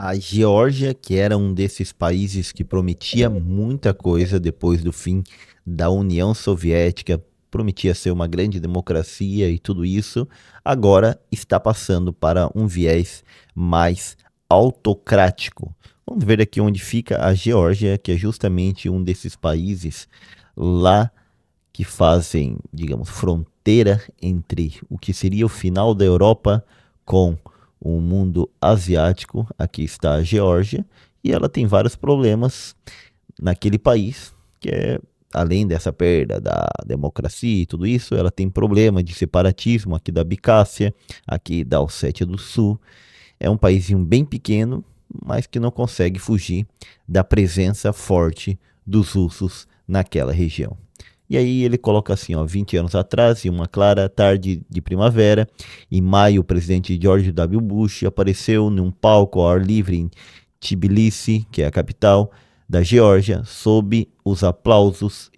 A Geórgia, que era um desses países que prometia muita coisa depois do fim da União Soviética, prometia ser uma grande democracia e tudo isso, agora está passando para um viés mais autocrático. Vamos ver aqui onde fica a Geórgia, que é justamente um desses países lá que fazem, digamos, fronteira entre o que seria o final da Europa com o mundo asiático. Aqui está a Geórgia e ela tem vários problemas naquele país, que é além dessa perda da democracia e tudo isso, ela tem problema de separatismo aqui da Abcásia, aqui da Ossétia do Sul. É um paísinho bem pequeno, mas que não consegue fugir da presença forte dos russos naquela região. E aí ele coloca assim, ó, 20 anos atrás, em uma clara tarde de primavera, em maio, o presidente George W. Bush apareceu num palco ao ar livre em Tbilisi, que é a capital da Geórgia, sob os aplausos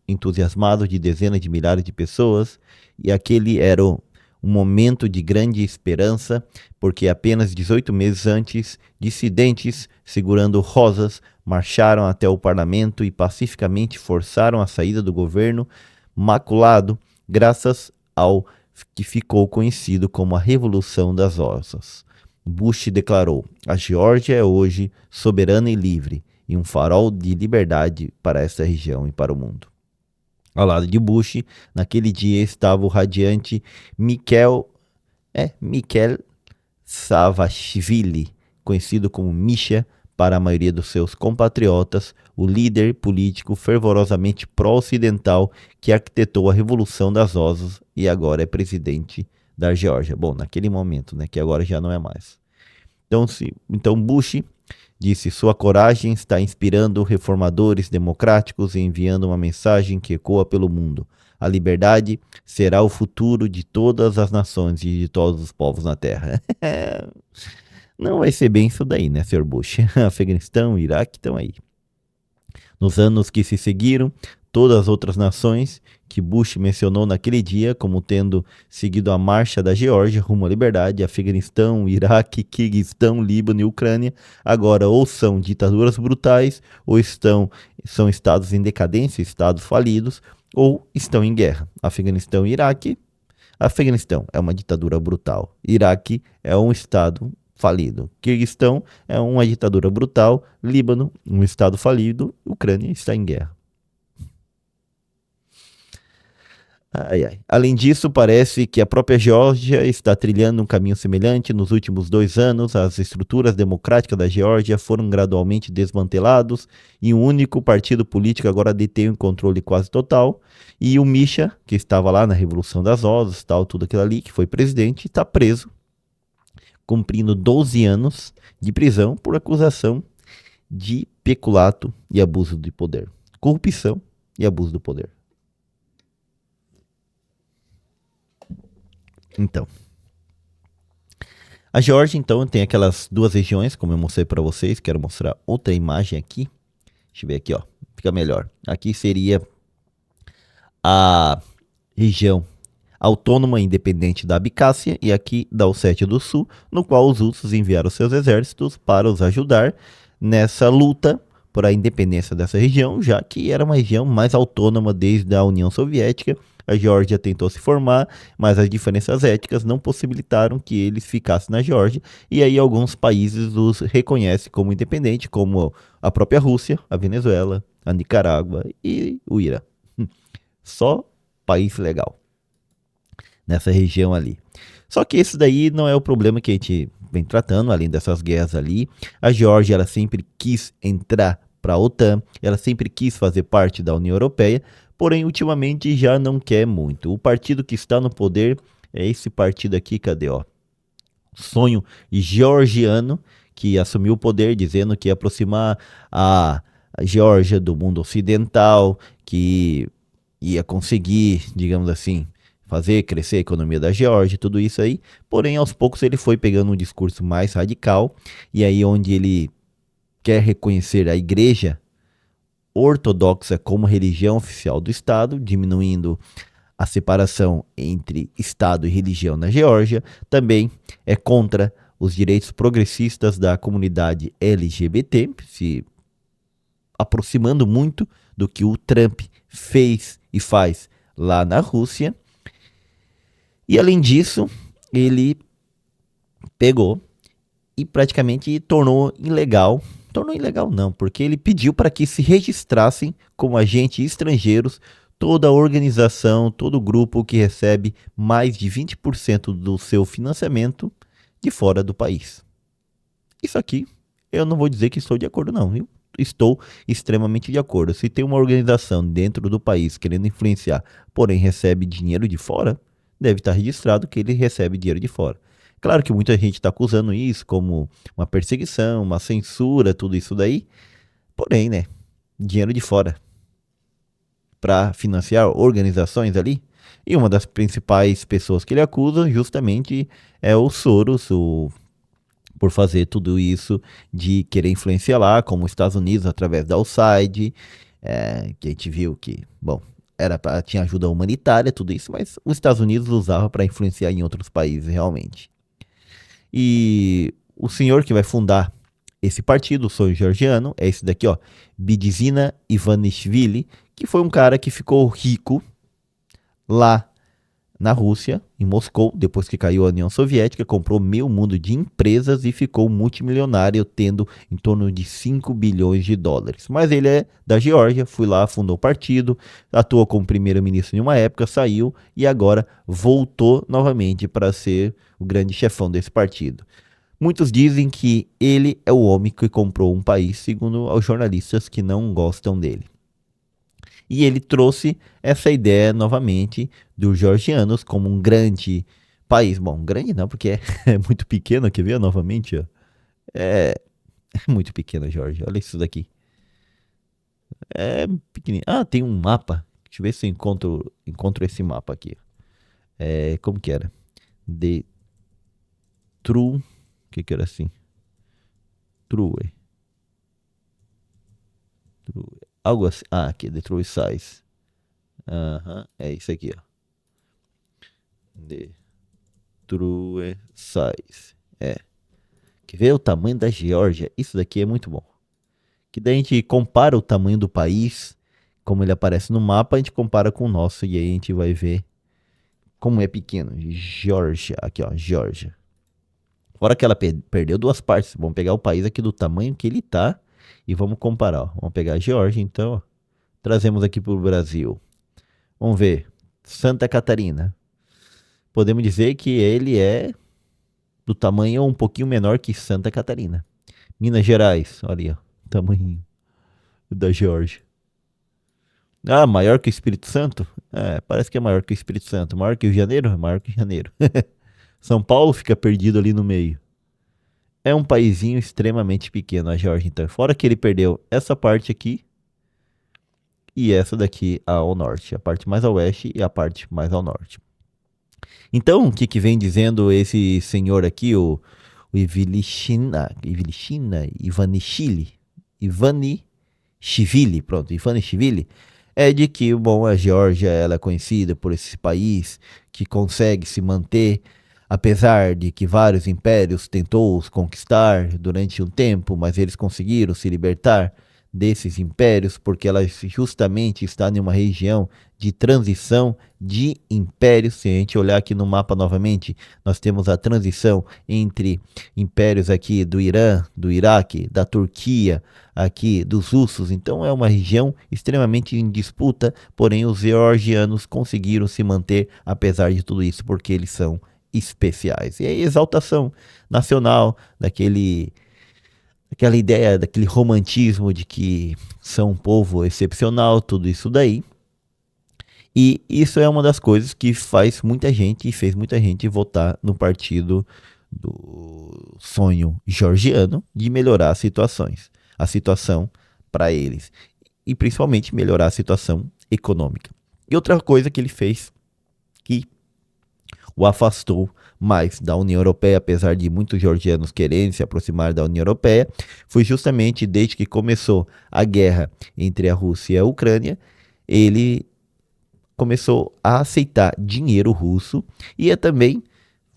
entusiasmados de dezenas de milhares de pessoas. E aquele era um momento de grande esperança, porque apenas 18 meses antes, dissidentes segurando rosas marcharam até o parlamento e pacificamente forçaram a saída do governo maculado, graças ao que ficou conhecido como a Revolução das Rosas. Bush declarou: a Geórgia é hoje soberana e livre, e um farol de liberdade para essa região e para o mundo. Ao lado de Bush, naquele dia estava o radiante Mikhail Saakashvili, conhecido como Misha para a maioria dos seus compatriotas, o líder político fervorosamente pró-ocidental que arquitetou a Revolução das Rosas e agora é presidente da Geórgia. Bom, naquele momento, né, que agora já não é mais. Então Bush disse: sua coragem está inspirando reformadores democráticos e enviando uma mensagem que ecoa pelo mundo. A liberdade será o futuro de todas as nações e de todos os povos na Terra. Não vai ser bem isso daí, né, Sr. Bush? Afeganistão e Iraque estão aí. Nos anos que se seguiram, todas as outras nações que Bush mencionou naquele dia como tendo seguido a marcha da Geórgia rumo à liberdade, Afeganistão, Iraque, Quirguistão, Líbano e Ucrânia, agora ou são ditaduras brutais, ou são estados em decadência, estados falidos, ou estão em guerra. Afeganistão e Iraque. Afeganistão é uma ditadura brutal. Iraque é um estado falido. Quirguistão é uma ditadura brutal. Líbano, um estado falido. Ucrânia está em guerra. Ai, ai. Além disso, parece que a própria Geórgia está trilhando um caminho semelhante. Nos últimos 2 anos, as estruturas democráticas da Geórgia foram gradualmente desmanteladas e um único partido político agora detém um controle quase total. E o Misha, que estava lá na Revolução das Rosas, tal, tudo aquilo ali, que foi presidente, está preso, cumprindo 12 anos de prisão por acusação de peculato e abuso de poder. Corrupção e abuso do poder. Então, a Geórgia, então, tem aquelas 2 regiões, como eu mostrei para vocês. Quero mostrar outra imagem aqui. Deixa eu ver aqui, ó. Fica melhor. Aqui seria a região autônoma e independente da Abcásia e aqui da Ossétia do Sul, no qual os russos enviaram seus exércitos para os ajudar nessa luta por a independência dessa região, já que era uma região mais autônoma desde a União Soviética. A Geórgia tentou se formar, mas as diferenças étnicas não possibilitaram que eles ficassem na Geórgia, e aí alguns países os reconhecem como independente, como a própria Rússia, a Venezuela, a Nicarágua e o Irã. Só país legal nessa região ali. Só que esse daí não é o problema que a gente vem tratando, além dessas guerras ali. A Geórgia, ela sempre quis entrar para a OTAN, ela sempre quis fazer parte da União Europeia, porém ultimamente já não quer muito. O partido que está no poder é esse partido aqui, cadê, ó? Sonho georgiano, que assumiu o poder dizendo que ia aproximar a Geórgia do mundo ocidental, que ia conseguir, digamos assim, fazer crescer a economia da Geórgia, tudo isso aí. Porém, aos poucos ele foi pegando um discurso mais radical, e aí onde ele quer reconhecer a igreja ortodoxa como religião oficial do Estado, diminuindo a separação entre Estado e religião na Geórgia. Também é contra os direitos progressistas da comunidade LGBT, se aproximando muito do que o Trump fez e faz lá na Rússia. E além disso, ele pegou e praticamente tornou ilegal não, porque ele pediu para que se registrassem como agentes estrangeiros toda a organização, todo grupo que recebe mais de 20% do seu financiamento de fora do país. Isso aqui, eu não vou dizer que estou de acordo não, viu? Estou extremamente de acordo. Se tem uma organização dentro do país querendo influenciar, porém recebe dinheiro de fora, deve estar registrado que ele recebe dinheiro de fora. Claro que muita gente está acusando isso como uma perseguição, uma censura, tudo isso daí. Porém, né? Dinheiro de fora para financiar organizações ali. E uma das principais pessoas que ele acusa justamente é o Soros, por fazer tudo isso de querer influenciar lá, como os Estados Unidos através da USAID, que a gente viu que, bom, tinha ajuda humanitária, tudo isso, mas os Estados Unidos usava para influenciar em outros países realmente. E o senhor que vai fundar esse partido, o sonho georgiano, é esse daqui, ó, Bidzina Ivanishvili, que foi um cara que ficou rico lá na Rússia, em Moscou, depois que caiu a União Soviética, comprou meio mundo de empresas e ficou multimilionário, tendo em torno de 5 bilhões de dólares. Mas ele é da Geórgia, foi lá, fundou o partido, atuou como primeiro-ministro em uma época, saiu e agora voltou novamente para ser o grande chefão desse partido. Muitos dizem que ele é o homem que comprou um país, segundo os jornalistas que não gostam dele. E ele trouxe essa ideia novamente dos georgianos como um grande país. Bom, grande não, porque é muito pequeno, quer ver novamente? Ó. É muito pequeno a Geórgia, olha isso daqui. É pequenininho. Ah, tem um mapa. Deixa eu ver se eu encontro esse mapa aqui. Como que era? The True. O que era assim? True. Algo assim. Ah, aqui, The True Size. Aham, é isso aqui, ó. The True Size. Quer ver o tamanho da Geórgia? Isso daqui é muito bom. Que daí a gente compara o tamanho do país, como ele aparece no mapa, a gente compara com o nosso e aí a gente vai ver como é pequeno. Geórgia, aqui ó, Geórgia. Fora que ela perdeu duas partes. Vamos pegar o país aqui do tamanho que ele tá e vamos comparar. Ó. Vamos pegar a Geórgia, então, ó. Trazemos aqui para o Brasil. Vamos ver. Santa Catarina. Podemos dizer que ele é do tamanho um pouquinho menor que Santa Catarina. Minas Gerais, olha aí, ó, tamanho da Geórgia. Ah, maior que o Espírito Santo? Parece que é maior que o Espírito Santo. Maior que o Janeiro? É maior que o Janeiro. São Paulo fica perdido ali no meio. É um paísinho extremamente pequeno a Geórgia, então. Fora que ele perdeu essa parte aqui e essa daqui ao norte. A parte mais ao oeste e a parte mais ao norte. Então, o que vem dizendo esse senhor aqui, o Ivanishvili, é de que, bom, a Geórgia ela é conhecida por esse país que consegue se manter, apesar de que vários impérios tentou os conquistar durante um tempo, mas eles conseguiram se libertar desses impérios porque ela justamente está em uma região de transição de impérios. Se a gente olhar aqui no mapa novamente, nós temos a transição entre impérios aqui do Irã, do Iraque, da Turquia, aqui dos russos. Então é uma região extremamente em disputa, porém os georgianos conseguiram se manter apesar de tudo isso, porque eles são especiais. E a exaltação nacional aquela ideia, daquele romantismo de que são um povo excepcional, tudo isso daí. E isso é uma das coisas que faz muita gente e fez muita gente votar no partido do sonho georgiano de melhorar a situação para eles. E principalmente melhorar a situação econômica. E outra coisa que ele fez que o afastou mais da União Europeia, apesar de muitos georgianos quererem se aproximar da União Europeia, foi justamente desde que começou a guerra entre a Rússia e a Ucrânia, ele começou a aceitar dinheiro russo e a também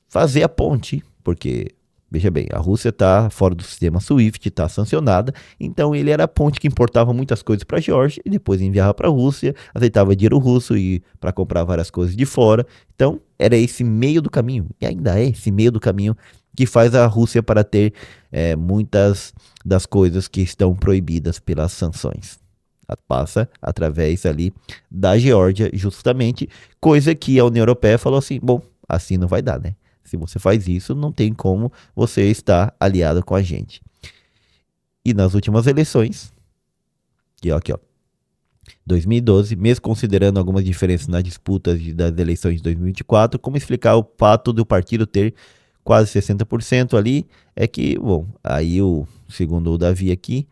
fazer a ponte, porque Veja bem, a Rússia está fora do sistema SWIFT, está sancionada, então ele era a ponte que importava muitas coisas para a Geórgia e depois enviava para a Rússia, aceitava dinheiro russo e para comprar várias coisas de fora. Então era esse meio do caminho, e ainda é esse meio do caminho que faz a Rússia para ter muitas das coisas que estão proibidas pelas sanções. Passa através ali da Geórgia, justamente, coisa que a União Europeia falou assim, bom, assim não vai dar, né? Se você faz isso, não tem como você estar aliado com a gente. E nas últimas eleições, aqui, ó, 2012, mesmo considerando algumas diferenças nas disputas das eleições de 2024, como explicar o fato do partido ter quase 60% ali, é que, bom, aí segundo o Davi aqui,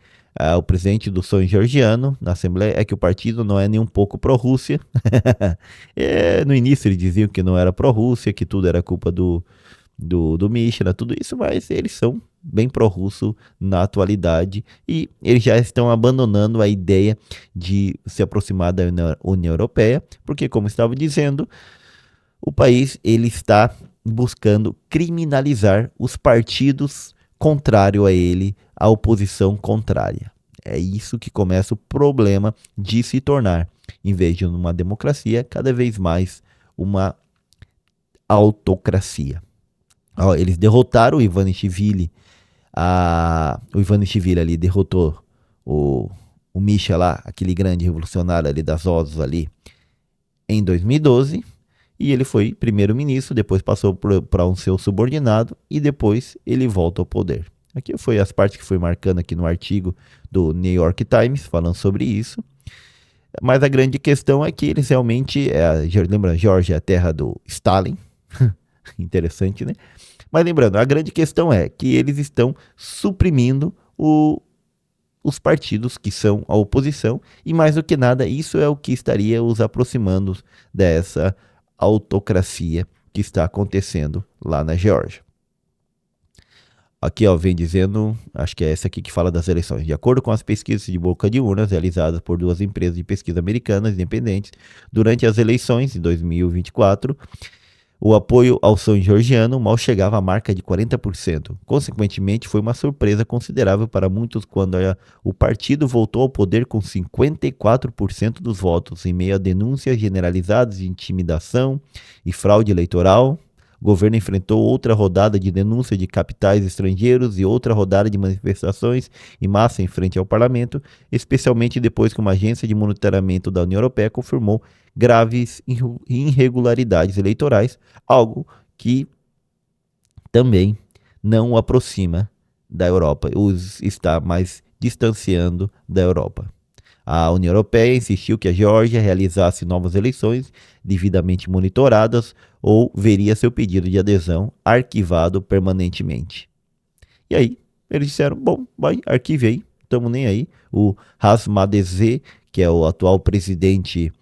o presidente do sonho georgiano na Assembleia é que o partido não é nem um pouco pró-Rússia. No início eles diziam que não era pró-Rússia, que tudo era culpa do Mishra, tudo isso, mas eles são bem pró-russo na atualidade e eles já estão abandonando a ideia de se aproximar da União Europeia, porque, como estava dizendo, o país ele está buscando criminalizar os partidos contrários a ele, a oposição contrária. É isso que começa o problema de se tornar, em vez de uma democracia, cada vez mais uma autocracia. Eles derrotaram o Ivanishvili. O Ivanishvili ali derrotou o Misha lá, aquele grande revolucionário ali das Ossos ali, em 2012. E ele foi primeiro-ministro, depois passou para um seu subordinado e depois ele volta ao poder. Aqui foi as partes que fui marcando aqui no artigo do New York Times, falando sobre isso. Mas a grande questão é que eles realmente, lembra, Geórgia é a terra do Stalin. Interessante, né? Mas lembrando, a grande questão é que eles estão suprimindo os partidos que são a oposição e, mais do que nada, isso é o que estaria os aproximando dessa autocracia que está acontecendo lá na Geórgia. Aqui, ó, vem dizendo, acho que é essa aqui que fala das eleições. De acordo com as pesquisas de boca de urnas realizadas por duas empresas de pesquisa americanas independentes, durante as eleições de 2024, o apoio ao sonho georgiano mal chegava à marca de 40%. Consequentemente, foi uma surpresa considerável para muitos quando o partido voltou ao poder com 54% dos votos, em meio a denúncias generalizadas de intimidação e fraude eleitoral. O governo enfrentou outra rodada de denúncia de capitais estrangeiros e outra rodada de manifestações em massa em frente ao parlamento, especialmente depois que uma agência de monitoramento da União Europeia confirmou graves irregularidades eleitorais, algo que também não o aproxima da Europa, os está mais distanciando da Europa. A União Europeia insistiu que a Geórgia realizasse novas eleições devidamente monitoradas ou veria seu pedido de adesão arquivado permanentemente. E aí, eles disseram, bom, vai, arquive aí, estamos nem aí. O Razmadezh, que é o atual presidente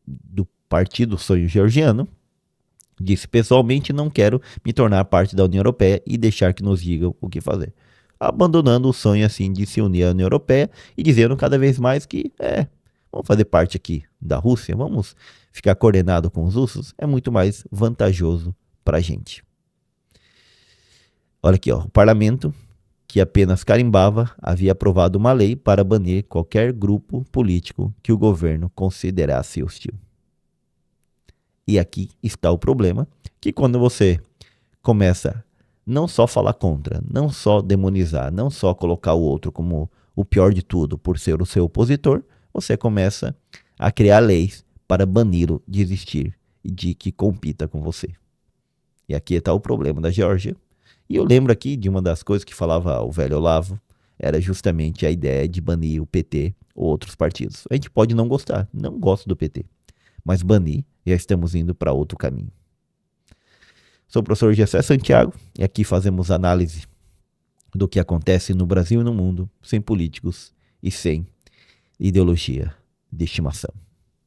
do Partido Sonho Georgiano, disse, pessoalmente não quero me tornar parte da União Europeia e deixar que nos digam o que fazer. Abandonando o sonho assim de se unir à União Europeia e dizendo cada vez mais que vamos fazer parte aqui da Rússia, vamos ficar coordenado com os russos, é muito mais vantajoso para a gente. Olha aqui, ó, o parlamento, que apenas carimbava, havia aprovado uma lei para banir qualquer grupo político que o governo considerasse hostil. E aqui está o problema, que quando você começa não só falar contra, não só demonizar, não só colocar o outro como o pior de tudo por ser o seu opositor, você começa a criar leis para bani-lo de existir e de que compita com você. E aqui está o problema da Geórgia. E eu lembro aqui de uma das coisas que falava o velho Olavo, era justamente a ideia de banir o PT ou outros partidos. A gente pode não gostar, não gosto do PT, mas banir, já estamos indo para outro caminho. Sou o professor Gessé Santiago e aqui fazemos análise do que acontece no Brasil e no mundo, sem políticos e sem ideologia de estimação.